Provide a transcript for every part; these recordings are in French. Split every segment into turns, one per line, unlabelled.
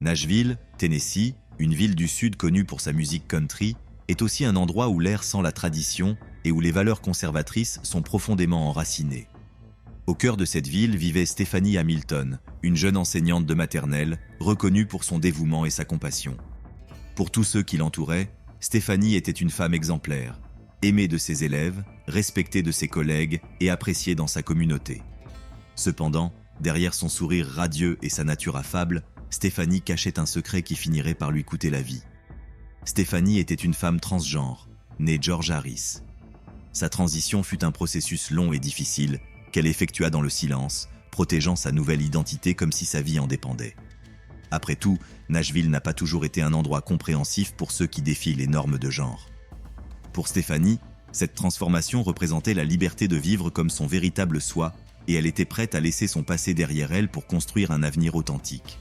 Nashville, Tennessee, une ville du Sud connue pour sa musique country, est aussi un endroit où l'air sent la tradition et où les valeurs conservatrices sont profondément enracinées. Au cœur de cette ville vivait Stephanie Hamilton, une jeune enseignante de maternelle, reconnue pour son dévouement et sa compassion. Pour tous ceux qui l'entouraient, Stephanie était une femme exemplaire, aimée de ses élèves, respectée de ses collègues et appréciée dans sa communauté. Cependant, derrière son sourire radieux et sa nature affable, Stephanie cachait un secret qui finirait par lui coûter la vie. Stephanie était une femme transgenre, née George Harris. Sa transition fut un processus long et difficile qu'elle effectua dans le silence, protégeant sa nouvelle identité comme si sa vie en dépendait. Après tout, Nashville n'a pas toujours été un endroit compréhensif pour ceux qui défient les normes de genre. Pour Stephanie, cette transformation représentait la liberté de vivre comme son véritable soi, et elle était prête à laisser son passé derrière elle pour construire un avenir authentique.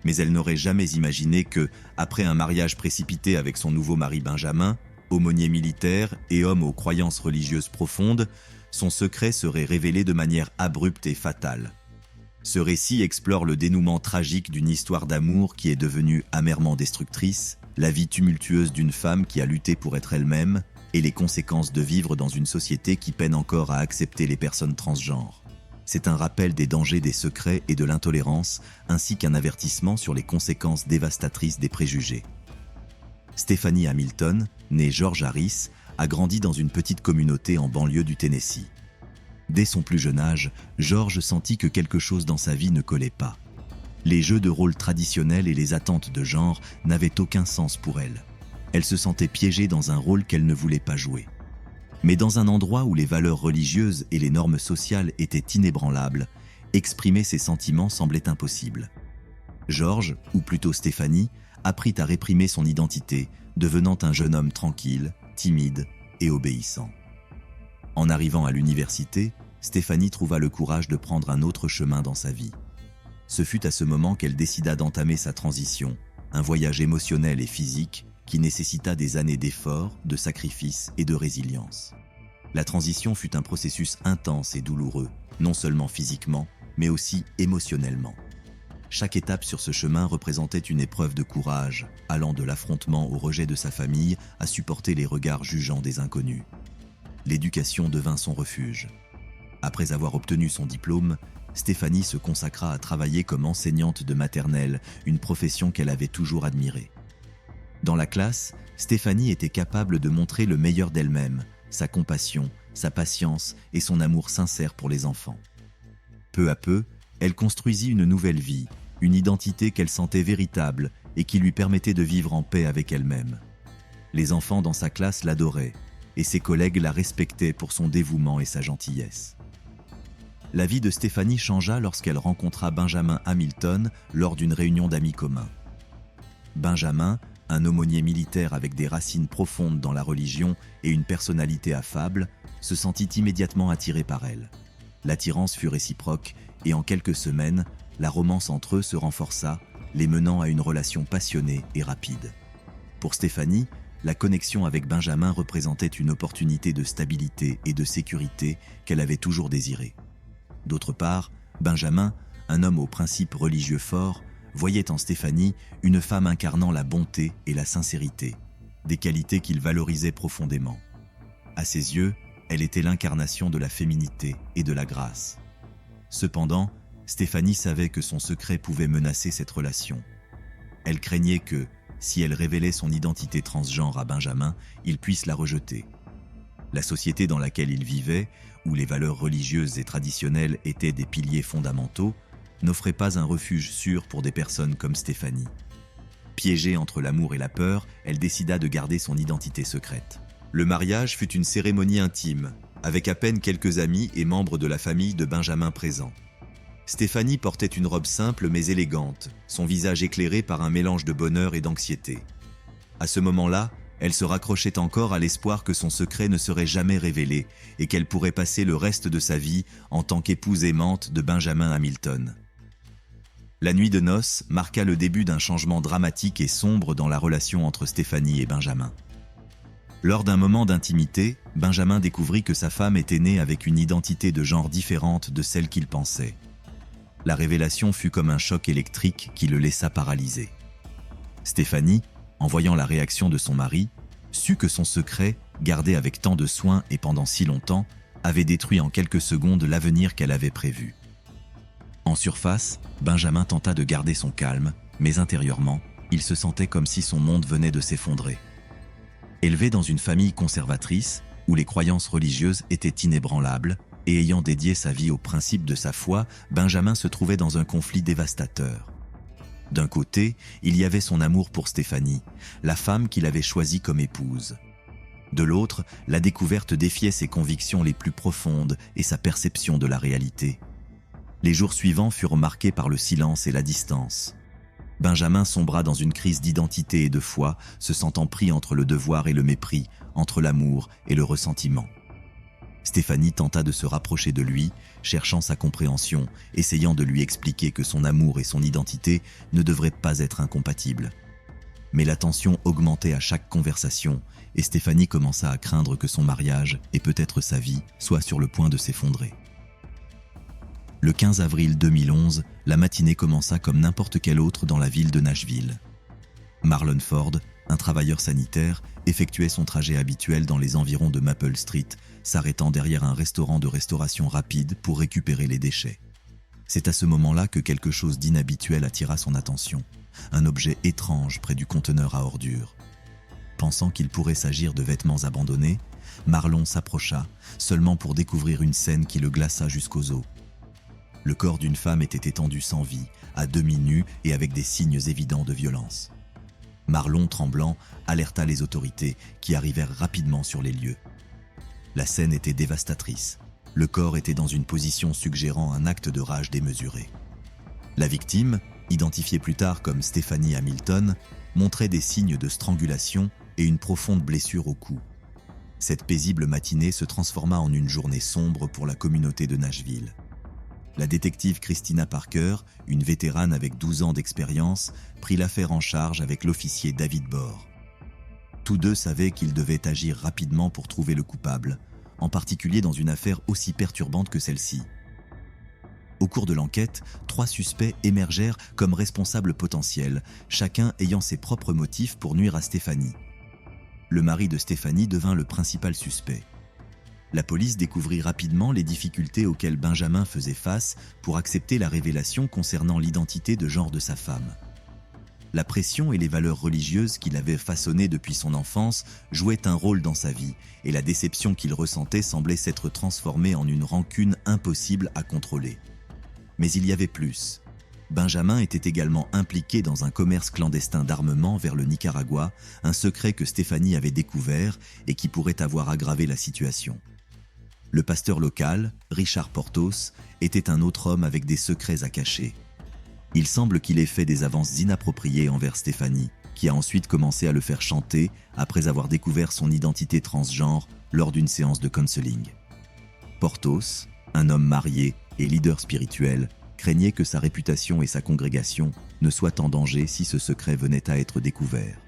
Mais elle n'aurait jamais imaginé que, après un mariage précipité avec son nouveau mari Benjamin, aumônier militaire et homme aux croyances religieuses profondes, son secret serait révélé de manière abrupte et fatale. Ce récit explore le dénouement tragique d'une histoire d'amour qui est devenue amèrement destructrice, la vie tumultueuse d'une femme qui a lutté pour être elle-même et les conséquences de vivre dans une société qui peine encore à accepter les personnes transgenres. C'est un rappel des dangers des secrets et de l'intolérance, ainsi qu'un avertissement sur les conséquences dévastatrices des préjugés. Stephanie Hamilton, née George Harris, a grandi dans une petite communauté en banlieue du Tennessee. Dès son plus jeune âge, George sentit que quelque chose dans sa vie ne collait pas. Les jeux de rôle traditionnels et les attentes de genre n'avaient aucun sens pour elle. Elle se sentait piégée dans un rôle qu'elle ne voulait pas jouer. Mais dans un endroit où les valeurs religieuses et les normes sociales étaient inébranlables, exprimer ses sentiments semblait impossible. George, ou plutôt Stephanie, apprit à réprimer son identité, devenant un jeune homme tranquille, timide et obéissant. En arrivant à l'université, Stephanie trouva le courage de prendre un autre chemin dans sa vie. Ce fut à ce moment qu'elle décida d'entamer sa transition, un voyage émotionnel et physique qui nécessita des années d'efforts, de sacrifices et de résilience. La transition fut un processus intense et douloureux, non seulement physiquement, mais aussi émotionnellement. Chaque étape sur ce chemin représentait une épreuve de courage, allant de l'affrontement au rejet de sa famille à supporter les regards jugeants des inconnus. L'éducation devint son refuge. Après avoir obtenu son diplôme, Stephanie se consacra à travailler comme enseignante de maternelle, une profession qu'elle avait toujours admirée. Dans la classe, Stephanie était capable de montrer le meilleur d'elle-même, sa compassion, sa patience et son amour sincère pour les enfants. Peu à peu, elle construisit une nouvelle vie, une identité qu'elle sentait véritable et qui lui permettait de vivre en paix avec elle-même. Les enfants dans sa classe l'adoraient, et ses collègues la respectaient pour son dévouement et sa gentillesse. La vie de Stephanie changea lorsqu'elle rencontra Benjamin Hamilton lors d'une réunion d'amis communs. Benjamin, un aumônier militaire avec des racines profondes dans la religion et une personnalité affable, se sentit immédiatement attiré par elle. L'attirance fut réciproque et en quelques semaines, la romance entre eux se renforça, les menant à une relation passionnée et rapide. Pour Stephanie, la connexion avec Benjamin représentait une opportunité de stabilité et de sécurité qu'elle avait toujours désirée. D'autre part, Benjamin, un homme aux principes religieux forts, voyait en Stephanie une femme incarnant la bonté et la sincérité, des qualités qu'il valorisait profondément. À ses yeux, elle était l'incarnation de la féminité et de la grâce. Cependant, Stephanie savait que son secret pouvait menacer cette relation. Elle craignait que, si elle révélait son identité transgenre à Benjamin, il puisse la rejeter. La société dans laquelle il vivait, où les valeurs religieuses et traditionnelles étaient des piliers fondamentaux, n'offrait pas un refuge sûr pour des personnes comme Stephanie. Piégée entre l'amour et la peur, elle décida de garder son identité secrète. Le mariage fut une cérémonie intime, avec à peine quelques amis et membres de la famille de Benjamin présents. Stephanie portait une robe simple mais élégante, son visage éclairé par un mélange de bonheur et d'anxiété. À ce moment-là, elle se raccrochait encore à l'espoir que son secret ne serait jamais révélé et qu'elle pourrait passer le reste de sa vie en tant qu'épouse aimante de Benjamin Hamilton. La nuit de noces marqua le début d'un changement dramatique et sombre dans la relation entre Stephanie et Benjamin. Lors d'un moment d'intimité, Benjamin découvrit que sa femme était née avec une identité de genre différente de celle qu'il pensait. La révélation fut comme un choc électrique qui le laissa paralysé. Stéphanie, en voyant la réaction de son mari, sut que son secret, gardé avec tant de soin et pendant si longtemps, avait détruit en quelques secondes l'avenir qu'elle avait prévu. En surface, Benjamin tenta de garder son calme, mais intérieurement, il se sentait comme si son monde venait de s'effondrer. Élevé dans une famille conservatrice, où les croyances religieuses étaient inébranlables, et ayant dédié sa vie aux principes de sa foi, Benjamin se trouvait dans un conflit dévastateur. D'un côté, il y avait son amour pour Stéphanie, la femme qu'il avait choisie comme épouse. De l'autre, la découverte défiait ses convictions les plus profondes et sa perception de la réalité. Les jours suivants furent marqués par le silence et la distance. Benjamin sombra dans une crise d'identité et de foi, se sentant pris entre le devoir et le mépris, entre l'amour et le ressentiment. Stéphanie tenta de se rapprocher de lui, cherchant sa compréhension, essayant de lui expliquer que son amour et son identité ne devraient pas être incompatibles. Mais la tension augmentait à chaque conversation, et Stéphanie commença à craindre que son mariage, et peut-être sa vie, soient sur le point de s'effondrer. Le 15 avril 2011, la matinée commença comme n'importe quelle autre dans la ville de Nashville. Marlon Ford, un travailleur sanitaire, effectuait son trajet habituel dans les environs de Maple Street, s'arrêtant derrière un restaurant de restauration rapide pour récupérer les déchets. C'est à ce moment-là que quelque chose d'inhabituel attira son attention, un objet étrange près du conteneur à ordures. Pensant qu'il pourrait s'agir de vêtements abandonnés, Marlon s'approcha, seulement pour découvrir une scène qui le glaça jusqu'aux os. Le corps d'une femme était étendu sans vie, à demi nu et avec des signes évidents de violence. Marlon, tremblant, alerta les autorités qui arrivèrent rapidement sur les lieux. La scène était dévastatrice. Le corps était dans une position suggérant un acte de rage démesuré. La victime, identifiée plus tard comme Stephanie Hamilton, montrait des signes de strangulation et une profonde blessure au cou. Cette paisible matinée se transforma en une journée sombre pour la communauté de Nashville. La détective Christina Parker, une vétérane avec 12 ans d'expérience, prit l'affaire en charge avec l'officier David Bohr. Tous deux savaient qu'ils devaient agir rapidement pour trouver le coupable, en particulier dans une affaire aussi perturbante que celle-ci. Au cours de l'enquête, 3 suspects émergèrent comme responsables potentiels, chacun ayant ses propres motifs pour nuire à Stéphanie. Le mari de Stéphanie devint le principal suspect. La police découvrit rapidement les difficultés auxquelles Benjamin faisait face pour accepter la révélation concernant l'identité de genre de sa femme. La pression et les valeurs religieuses qu'il avait façonnées depuis son enfance jouaient un rôle dans sa vie, et la déception qu'il ressentait semblait s'être transformée en une rancune impossible à contrôler. Mais il y avait plus. Benjamin était également impliqué dans un commerce clandestin d'armement vers le Nicaragua, un secret que Stéphanie avait découvert et qui pourrait avoir aggravé la situation. Le pasteur local, Richard Portos, était un autre homme avec des secrets à cacher. Il semble qu'il ait fait des avances inappropriées envers Stéphanie, qui a ensuite commencé à le faire chanter après avoir découvert son identité transgenre lors d'une séance de counseling. Portos, un homme marié et leader spirituel, craignait que sa réputation et sa congrégation ne soient en danger si ce secret venait à être découvert.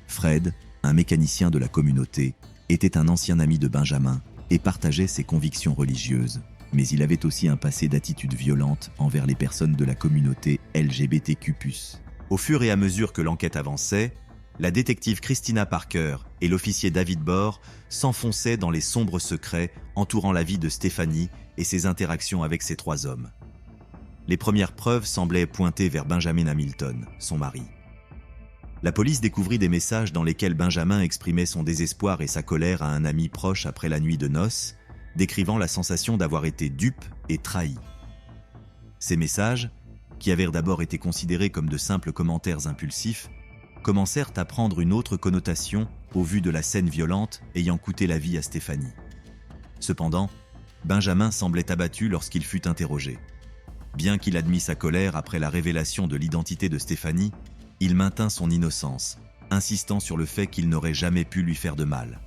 Fred, un mécanicien de la communauté, était un ancien ami de Benjamin et partageait ses convictions religieuses, mais il avait aussi un passé d'attitude violente envers les personnes de la communauté LGBTQ+. Au fur et à mesure que l'enquête avançait, la détective Christina Parker et l'officier David Bohr s'enfonçaient dans les sombres secrets entourant la vie de Stéphanie et ses interactions avec ces 3 hommes. Les premières preuves semblaient pointer vers Benjamin Hamilton, son mari. La police découvrit des messages dans lesquels Benjamin exprimait son désespoir et sa colère à un ami proche après la nuit de noces, décrivant la sensation d'avoir été dupe et trahi. Ces messages, qui avaient d'abord été considérés comme de simples commentaires impulsifs, commencèrent à prendre une autre connotation au vu de la scène violente ayant coûté la vie à Stéphanie. Cependant, Benjamin semblait abattu lorsqu'il fut interrogé. Bien qu'il admît sa colère après la révélation de l'identité de Stéphanie, il maintint son innocence, insistant sur le fait qu'il n'aurait jamais pu lui faire de mal.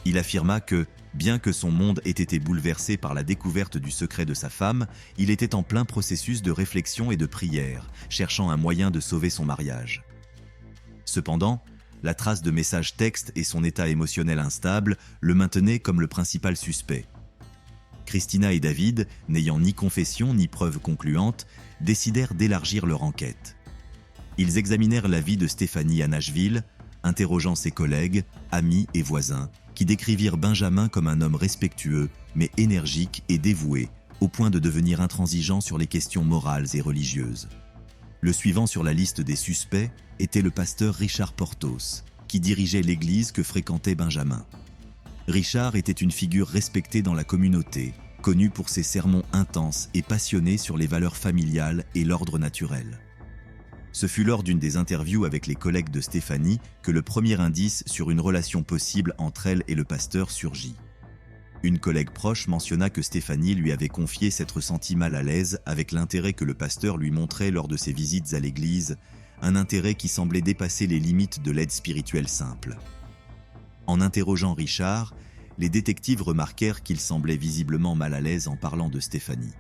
Il affirma que, bien que son monde ait été bouleversé par la découverte du secret de sa femme, il était en plein processus de réflexion et de prière, cherchant un moyen de sauver son mariage. Cependant, la trace de messages textes et son état émotionnel instable le maintenaient comme le principal suspect. Christina et David, n'ayant ni confession ni preuve concluante, décidèrent d'élargir leur enquête. Ils examinèrent la vie de Stéphanie à Nashville, interrogeant ses collègues, amis et voisins, qui décrivirent Benjamin comme un homme respectueux, mais énergique et dévoué, au point de devenir intransigeant sur les questions morales et religieuses. Le suivant sur la liste des suspects était le pasteur Richard Portos, qui dirigeait l'église que fréquentait Benjamin. Richard était une figure respectée dans la communauté, connu pour ses sermons intenses et passionnés sur les valeurs familiales et l'ordre naturel. Ce fut lors d'une des interviews avec les collègues de Stéphanie que le premier indice sur une relation possible entre elle et le pasteur surgit. Une collègue proche mentionna que Stéphanie lui avait confié s'être sentie mal à l'aise avec l'intérêt que le pasteur lui montrait lors de ses visites à l'église, un intérêt qui semblait dépasser les limites de l'aide spirituelle simple. En interrogeant Richard, les détectives remarquèrent qu'il semblait visiblement mal à l'aise en parlant de Stéphanie.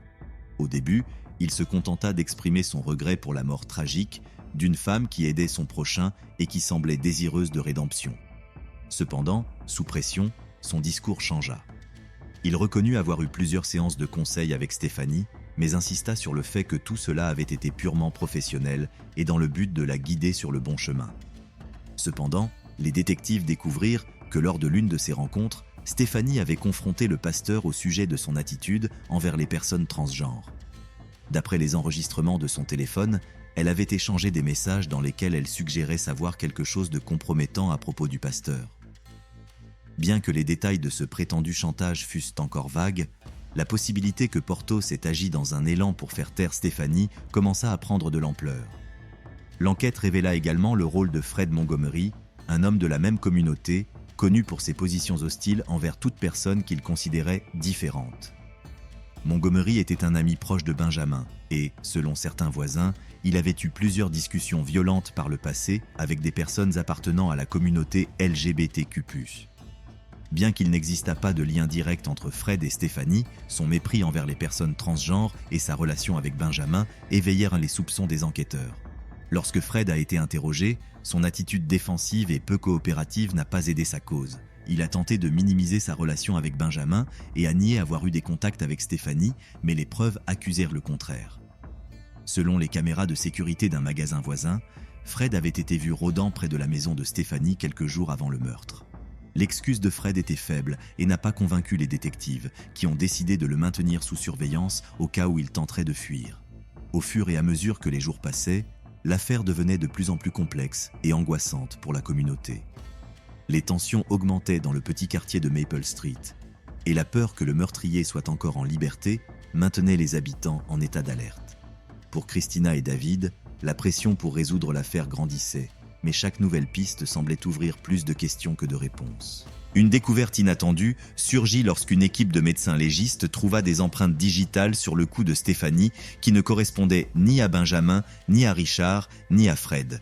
Au début, il se contenta d'exprimer son regret pour la mort tragique d'une femme qui aidait son prochain et qui semblait désireuse de rédemption. Cependant, sous pression, son discours changea. Il reconnut avoir eu plusieurs séances de conseil avec Stéphanie, mais insista sur le fait que tout cela avait été purement professionnel et dans le but de la guider sur le bon chemin. Cependant, les détectives découvrirent que lors de l'une de ces rencontres, Stéphanie avait confronté le pasteur au sujet de son attitude envers les personnes transgenres. D'après les enregistrements de son téléphone, elle avait échangé des messages dans lesquels elle suggérait savoir quelque chose de compromettant à propos du pasteur. Bien que les détails de ce prétendu chantage fussent encore vagues, la possibilité que Portos ait agi dans un élan pour faire taire Stéphanie commença à prendre de l'ampleur. L'enquête révéla également le rôle de Fred Montgomery, un homme de la même communauté, connu pour ses positions hostiles envers toute personne qu'il considérait différente. Montgomery était un ami proche de Benjamin et, selon certains voisins, il avait eu plusieurs discussions violentes par le passé avec des personnes appartenant à la communauté LGBTQ+. Bien qu'il n'existât pas de lien direct entre Fred et Stéphanie, son mépris envers les personnes transgenres et sa relation avec Benjamin éveillèrent les soupçons des enquêteurs. Lorsque Fred a été interrogé, son attitude défensive et peu coopérative n'a pas aidé sa cause. Il a tenté de minimiser sa relation avec Benjamin et a nié avoir eu des contacts avec Stéphanie, mais les preuves accusèrent le contraire. Selon les caméras de sécurité d'un magasin voisin, Fred avait été vu rôdant près de la maison de Stéphanie quelques jours avant le meurtre. L'excuse de Fred était faible et n'a pas convaincu les détectives, qui ont décidé de le maintenir sous surveillance au cas où il tenterait de fuir. Au fur et à mesure que les jours passaient, l'affaire devenait de plus en plus complexe et angoissante pour la communauté. Les tensions augmentaient dans le petit quartier de Maple Street, et la peur que le meurtrier soit encore en liberté maintenait les habitants en état d'alerte. Pour Christina et David, la pression pour résoudre l'affaire grandissait, mais chaque nouvelle piste semblait ouvrir plus de questions que de réponses. Une découverte inattendue surgit lorsqu'une équipe de médecins légistes trouva des empreintes digitales sur le cou de Stéphanie qui ne correspondaient ni à Benjamin, ni à Richard, ni à Fred.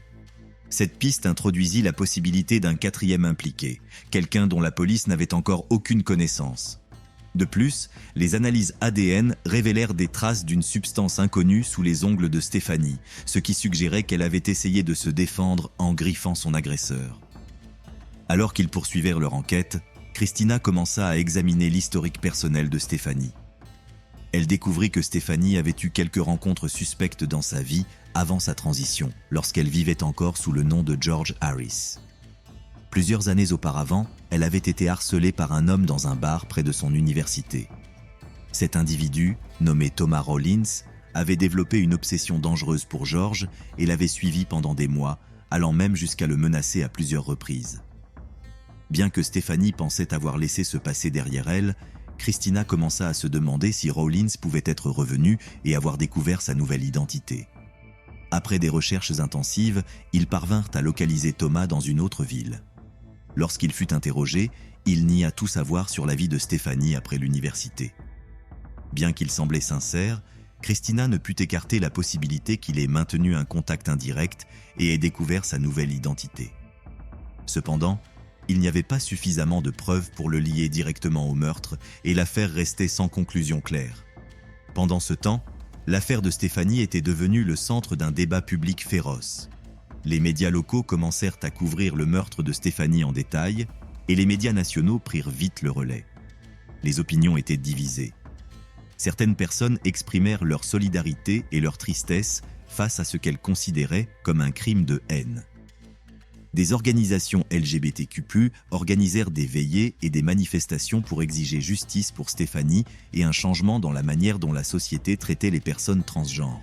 Cette piste introduisit la possibilité d'un quatrième impliqué, quelqu'un dont la police n'avait encore aucune connaissance. De plus, les analyses ADN révélèrent des traces d'une substance inconnue sous les ongles de Stéphanie, ce qui suggérait qu'elle avait essayé de se défendre en griffant son agresseur. Alors qu'ils poursuivirent leur enquête, Christina commença à examiner l'historique personnel de Stéphanie. Elle découvrit que Stéphanie avait eu quelques rencontres suspectes dans sa vie avant sa transition, lorsqu'elle vivait encore sous le nom de George Harris. Plusieurs années auparavant, elle avait été harcelée par un homme dans un bar près de son université. Cet individu, nommé Thomas Rollins, avait développé une obsession dangereuse pour George et l'avait suivi pendant des mois, allant même jusqu'à le menacer à plusieurs reprises. Bien que Stéphanie pensait avoir laissé ce passé derrière elle, Christina commença à se demander si Rollins pouvait être revenu et avoir découvert sa nouvelle identité. Après des recherches intensives, ils parvinrent à localiser Thomas dans une autre ville. Lorsqu'il fut interrogé, il nia tout savoir sur la vie de Stéphanie après l'université. Bien qu'il semblait sincère, Christina ne put écarter la possibilité qu'il ait maintenu un contact indirect et ait découvert sa nouvelle identité. Cependant, il n'y avait pas suffisamment de preuves pour le lier directement au meurtre et l'affaire restait sans conclusion claire. Pendant ce temps, l'affaire de Stéphanie était devenue le centre d'un débat public féroce. Les médias locaux commencèrent à couvrir le meurtre de Stéphanie en détail et les médias nationaux prirent vite le relais. Les opinions étaient divisées. Certaines personnes exprimèrent leur solidarité et leur tristesse face à ce qu'elles considéraient comme un crime de haine. Des organisations LGBTQ+, organisèrent des veillées et des manifestations pour exiger justice pour Stéphanie et un changement dans la manière dont la société traitait les personnes transgenres.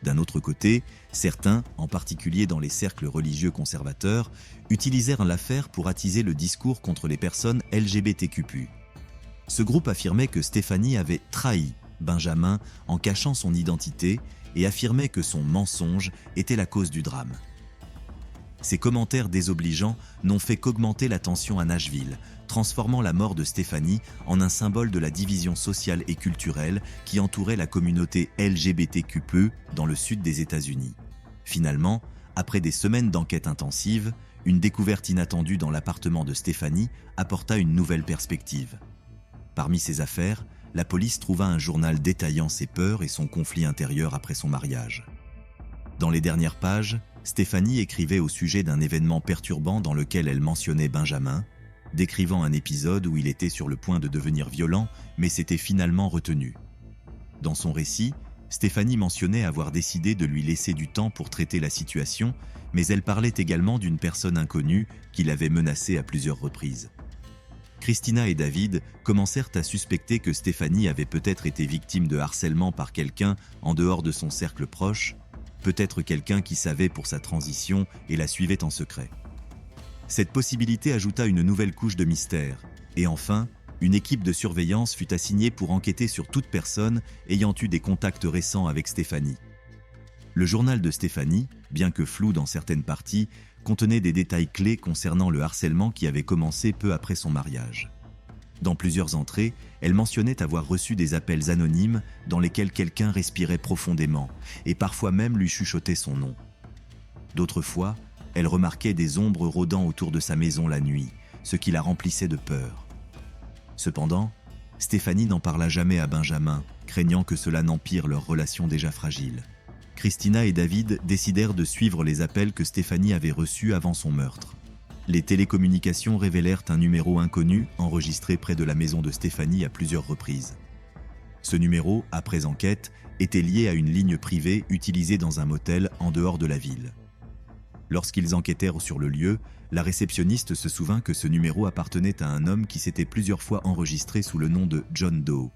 D'un autre côté, certains, en particulier dans les cercles religieux conservateurs, utilisèrent l'affaire pour attiser le discours contre les personnes LGBTQ+. Ce groupe affirmait que Stéphanie avait trahi Benjamin en cachant son identité et affirmait que son mensonge était la cause du drame. Ces commentaires désobligeants n'ont fait qu'augmenter la tension à Nashville, transformant la mort de Stéphanie en un symbole de la division sociale et culturelle qui entourait la communauté LGBTQ+ dans le sud des États-Unis. Finalement, après des semaines d'enquête intensive, une découverte inattendue dans l'appartement de Stéphanie apporta une nouvelle perspective. Parmi ses affaires, la police trouva un journal détaillant ses peurs et son conflit intérieur après son mariage. Dans les dernières pages, Stéphanie écrivait au sujet d'un événement perturbant dans lequel elle mentionnait Benjamin, décrivant un épisode où il était sur le point de devenir violent, mais s'était finalement retenu. Dans son récit, Stéphanie mentionnait avoir décidé de lui laisser du temps pour traiter la situation, mais elle parlait également d'une personne inconnue qui l'avait menacée à plusieurs reprises. Christina et David commencèrent à suspecter que Stéphanie avait peut-être été victime de harcèlement par quelqu'un en dehors de son cercle proche, peut-être quelqu'un qui savait pour sa transition et la suivait en secret. Cette possibilité ajouta une nouvelle couche de mystère, et enfin, une équipe de surveillance fut assignée pour enquêter sur toute personne ayant eu des contacts récents avec Stéphanie. Le journal de Stéphanie, bien que flou dans certaines parties, contenait des détails clés concernant le harcèlement qui avait commencé peu après son mariage. Dans plusieurs entrées, elle mentionnait avoir reçu des appels anonymes dans lesquels quelqu'un respirait profondément et parfois même lui chuchotait son nom. D'autres fois, elle remarquait des ombres rôdant autour de sa maison la nuit, ce qui la remplissait de peur. Cependant, Stéphanie n'en parla jamais à Benjamin, craignant que cela n'empire leur relation déjà fragile. Christina et David décidèrent de suivre les appels que Stéphanie avait reçus avant son meurtre. Les télécommunications révélèrent un numéro inconnu enregistré près de la maison de Stéphanie à plusieurs reprises. Ce numéro, après enquête, était lié à une ligne privée utilisée dans un motel en dehors de la ville. Lorsqu'ils enquêtèrent sur le lieu, la réceptionniste se souvint que ce numéro appartenait à un homme qui s'était plusieurs fois enregistré sous le nom de John Doe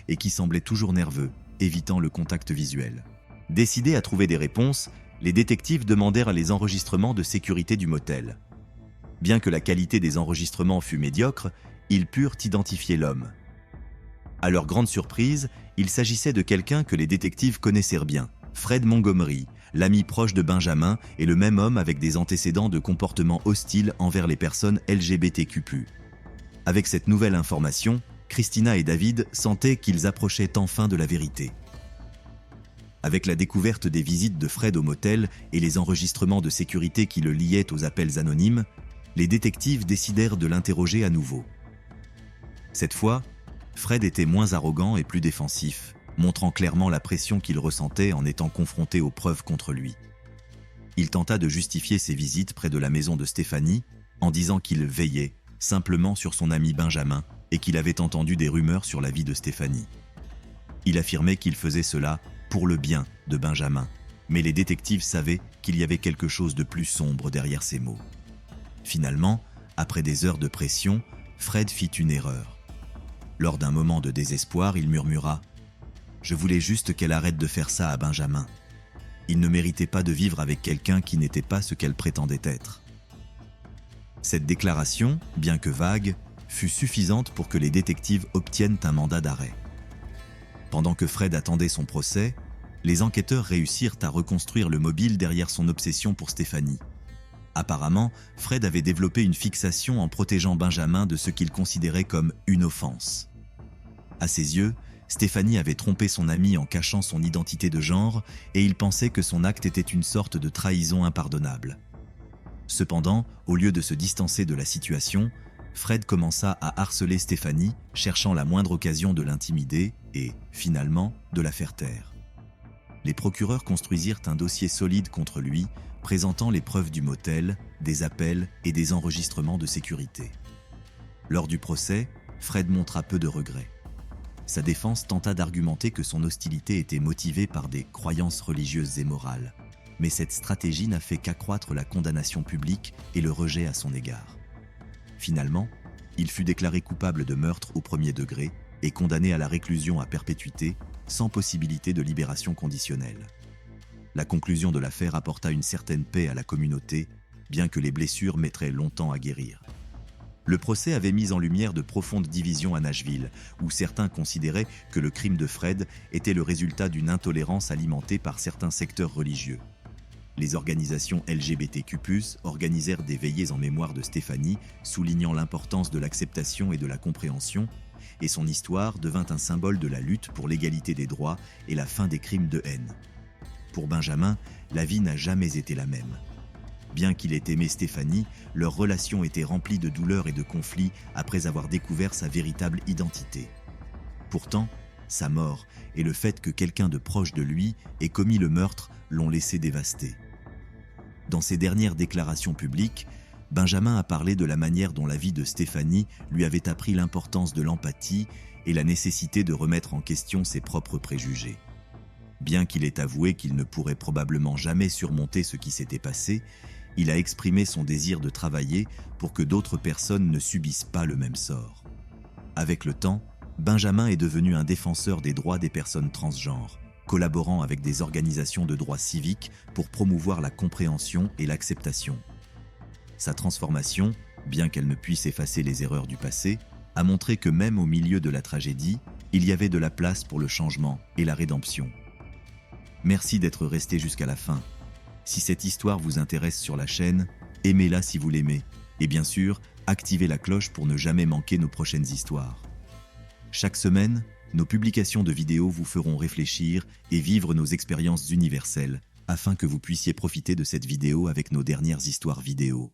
et qui semblait toujours nerveux, évitant le contact visuel. Décidés à trouver des réponses, les détectives demandèrent les enregistrements de sécurité du motel. Bien que la qualité des enregistrements fût médiocre, ils purent identifier l'homme. À leur grande surprise, il s'agissait de quelqu'un que les détectives connaissaient bien, Fred Montgomery, l'ami proche de Benjamin et le même homme avec des antécédents de comportement hostile envers les personnes LGBTQ+. Avec cette nouvelle information, Christina et David sentaient qu'ils approchaient enfin de la vérité. Avec la découverte des visites de Fred au motel et les enregistrements de sécurité qui le liaient aux appels anonymes, les détectives décidèrent de l'interroger à nouveau. Cette fois, Fred était moins arrogant et plus défensif, montrant clairement la pression qu'il ressentait en étant confronté aux preuves contre lui. Il tenta de justifier ses visites près de la maison de Stéphanie en disant qu'il veillait simplement sur son ami Benjamin et qu'il avait entendu des rumeurs sur la vie de Stéphanie. Il affirmait qu'il faisait cela pour le bien de Benjamin, mais les détectives savaient qu'il y avait quelque chose de plus sombre derrière ces mots. Finalement, après des heures de pression, Fred fit une erreur. Lors d'un moment de désespoir, il murmura « Je voulais juste qu'elle arrête de faire ça à Benjamin. Il ne méritait pas de vivre avec quelqu'un qui n'était pas ce qu'elle prétendait être. » Cette déclaration, bien que vague, fut suffisante pour que les détectives obtiennent un mandat d'arrêt. Pendant que Fred attendait son procès, les enquêteurs réussirent à reconstruire le mobile derrière son obsession pour Stéphanie. Apparemment, Fred avait développé une fixation en protégeant Benjamin de ce qu'il considérait comme une offense. À ses yeux, Stéphanie avait trompé son ami en cachant son identité de genre et il pensait que son acte était une sorte de trahison impardonnable. Cependant, au lieu de se distancer de la situation, Fred commença à harceler Stéphanie, cherchant la moindre occasion de l'intimider et, finalement, de la faire taire. Les procureurs construisirent un dossier solide contre lui, présentant les preuves du motel, des appels et des enregistrements de sécurité. Lors du procès, Fred montra peu de regrets. Sa défense tenta d'argumenter que son hostilité était motivée par des croyances religieuses et morales. Mais cette stratégie n'a fait qu'accroître la condamnation publique et le rejet à son égard. Finalement, il fut déclaré coupable de meurtre au premier degré et condamné à la réclusion à perpétuité, sans possibilité de libération conditionnelle. La conclusion de l'affaire apporta une certaine paix à la communauté, bien que les blessures mettraient longtemps à guérir. Le procès avait mis en lumière de profondes divisions à Nashville, où certains considéraient que le crime de Fred était le résultat d'une intolérance alimentée par certains secteurs religieux. Les organisations LGBTQ+ organisèrent des veillées en mémoire de Stephanie, soulignant l'importance de l'acceptation et de la compréhension, et son histoire devint un symbole de la lutte pour l'égalité des droits et la fin des crimes de haine. Pour Benjamin, la vie n'a jamais été la même. Bien qu'il ait aimé Stephanie, leur relation était remplie de douleurs et de conflits après avoir découvert sa véritable identité. Pourtant, sa mort et le fait que quelqu'un de proche de lui ait commis le meurtre l'ont laissé dévasté. Dans ses dernières déclarations publiques, Benjamin a parlé de la manière dont la vie de Stephanie lui avait appris l'importance de l'empathie et la nécessité de remettre en question ses propres préjugés. Bien qu'il ait avoué qu'il ne pourrait probablement jamais surmonter ce qui s'était passé, il a exprimé son désir de travailler pour que d'autres personnes ne subissent pas le même sort. Avec le temps, Benjamin est devenu un défenseur des droits des personnes transgenres, collaborant avec des organisations de droits civiques pour promouvoir la compréhension et l'acceptation. Sa transformation, bien qu'elle ne puisse effacer les erreurs du passé, a montré que même au milieu de la tragédie, il y avait de la place pour le changement et la rédemption. Merci d'être resté jusqu'à la fin. Si cette histoire vous intéresse sur la chaîne, aimez-la si vous l'aimez. Et bien sûr, activez la cloche pour ne jamais manquer nos prochaines histoires. Chaque semaine, nos publications de vidéos vous feront réfléchir et vivre nos expériences universelles, afin que vous puissiez profiter de cette vidéo avec nos dernières histoires vidéo.